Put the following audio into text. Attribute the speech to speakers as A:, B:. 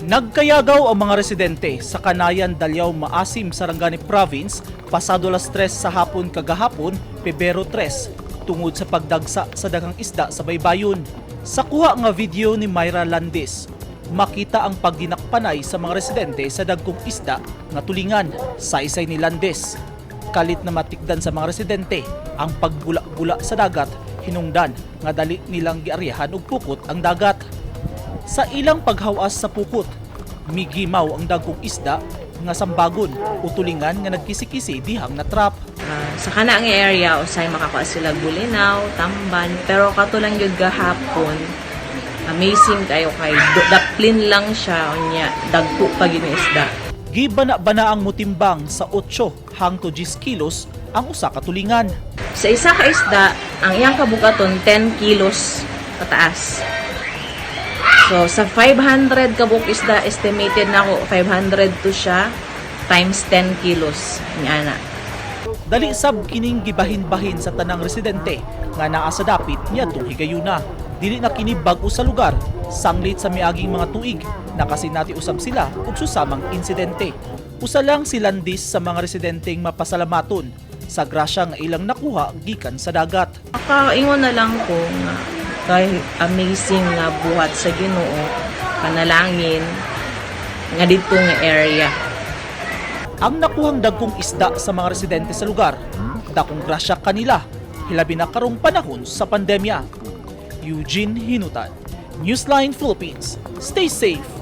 A: Nagkayagaw ang mga residente sa Kanayan, Dalyaw, Maasim, Sarangani Province pasado alas 3 sa hapon kagahapon, Pebrero 3, tungod sa pagdagsa sa daghang isda sa baybayon. Sa kuha nga video ni Myra Landis, makita ang pagdinakpanay sa mga residente sa dagkong isda nga tulingan. Saysay ni Landis, kalit na matikdan sa mga residente ang pagbula-bula sa dagat, hinungdan nga dali nilang giaryahan og pukot ang dagat. Sa ilang paghawas sa pukot, migimaw ang dagkong isda nga sambagon o tulingan nga nagkisi-kisi dihang na trap.
B: Sa kana nga area usay makakuha sila bulinaw, tamban, pero katulang gyud gahapon amazing kayo kay daplin lang siya unya dagko pa gyud nga isda.
A: Gibana-bana ang mutimbang sa 8 hangtod 10 kilos ang usa ka tulingan.
B: Sa isa ka isda, ang iyang kabukaton 10 kilos pataas. So, sa 500 kabuk isda, estimated na ako 500 to siya times 10 kilos. Niana.
A: Dali sab kining gibahin-bahin sa tanang residente nga naa sa dapit niadtong higayuna. Dili na kini bag-o sa lugar, sanglit sa miaging mga tuig, nakasinati usab sila ug susamang insidente. Usa lang si Landis sa mga residenteng mapasalamaton sa grasya nga ilang nakuha gikan sa dagat.
B: Makaingon na lang ko nga kay amazing nga buhat sa Ginoo, panalangin nga dito nga area.
A: Ang nakuhang dagkong isda sa mga residente sa lugar, dakong grasya kanila, hilabi na karong panahon sa pandemya. Eugene Hinutan, Newsline Philippines. Stay safe!